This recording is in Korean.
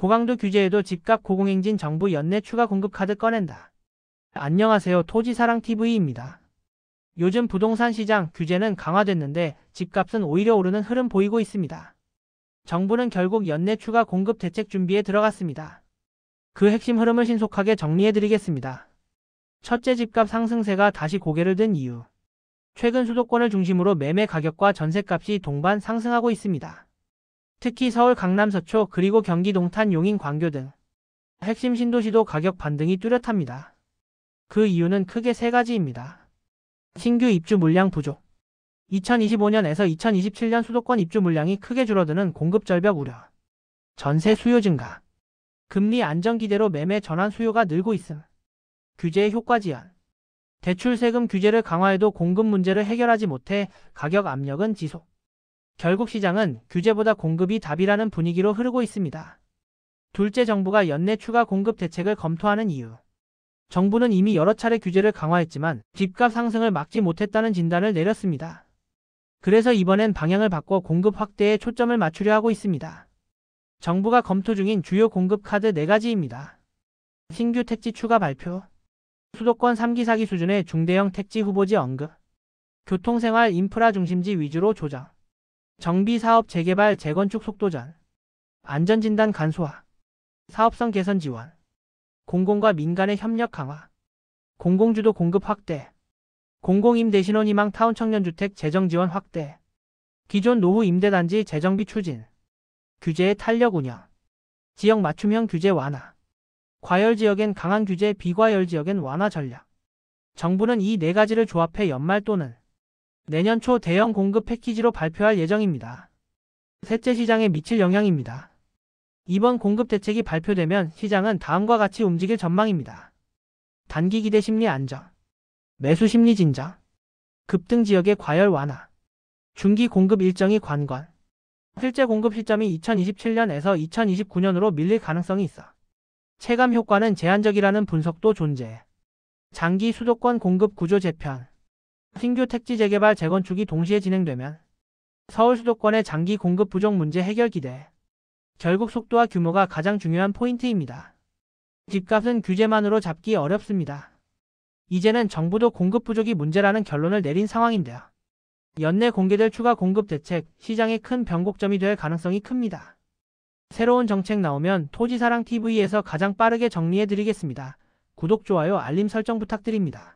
고강도 규제에도 집값 고공행진 정부 연내 추가 공급 카드 꺼낸다. 안녕하세요. 토지사랑TV입니다. 요즘 부동산 시장 규제는 강화됐는데 집값은 오히려 오르는 흐름 보이고 있습니다. 정부는 결국 연내 추가 공급 대책 준비에 들어갔습니다. 그 핵심 흐름을 신속하게 정리해드리겠습니다. 첫째, 집값 상승세가 다시 고개를 든 이유. 최근 수도권을 중심으로 매매 가격과 전셋값이 동반 상승하고 있습니다. 특히 서울 강남 서초 그리고 경기 동탄 용인 광교 등 핵심 신도시도 가격 반등이 뚜렷합니다. 그 이유는 크게 세 가지입니다. 신규 입주 물량 부족. 2025년에서 2027년 수도권 입주 물량이 크게 줄어드는 공급 절벽 우려. 전세 수요 증가. 금리 안정 기대로 매매 전환 수요가 늘고 있음. 규제의 효과 지연. 대출 세금 규제를 강화해도 공급 문제를 해결하지 못해 가격 압력은 지속. 결국 시장은 규제보다 공급이 답이라는 분위기로 흐르고 있습니다. 둘째, 정부가 연내 추가 공급 대책을 검토하는 이유. 정부는 이미 여러 차례 규제를 강화했지만 집값 상승을 막지 못했다는 진단을 내렸습니다. 그래서 이번엔 방향을 바꿔 공급 확대에 초점을 맞추려 하고 있습니다. 정부가 검토 중인 주요 공급 카드 4가지입니다. 신규 택지 추가 발표. 수도권 3기 4기 수준의 중대형 택지 후보지 언급. 교통생활 인프라 중심지 위주로 조정. 정비사업 재개발 재건축 속도전. 안전진단 간소화. 사업성 개선 지원. 공공과 민간의 협력 강화. 공공주도 공급 확대. 공공임대 신혼희망 타운 청년주택 재정지원 확대. 기존 노후 임대단지 재정비 추진. 규제의 탄력 운영. 지역 맞춤형 규제 완화. 과열 지역엔 강한 규제, 비과열 지역엔 완화 전략. 정부는 이 4가지를 조합해 연말 또는 내년 초 대형 공급 패키지로 발표할 예정입니다. 셋째, 시장에 미칠 영향입니다. 이번 공급 대책이 발표되면 시장은 다음과 같이 움직일 전망입니다. 단기 기대 심리 안정. 매수 심리 진정. 급등 지역의 과열 완화. 중기 공급 일정이 관건. 실제 공급 시점이 2027년에서 2029년으로 밀릴 가능성이 있어 체감 효과는 제한적이라는 분석도 존재. 장기 수도권 공급 구조 재편. 신규 택지 재개발 재건축이 동시에 진행되면 서울 수도권의 장기 공급 부족 문제 해결 기대. 결국 속도와 규모가 가장 중요한 포인트입니다. 집값은 규제만으로 잡기 어렵습니다. 이제는 정부도 공급 부족이 문제라는 결론을 내린 상황인데요. 연내 공개될 추가 공급 대책, 시장의 큰 변곡점이 될 가능성이 큽니다. 새로운 정책 나오면 토지사랑TV에서 가장 빠르게 정리해드리겠습니다. 구독, 좋아요, 알림 설정 부탁드립니다.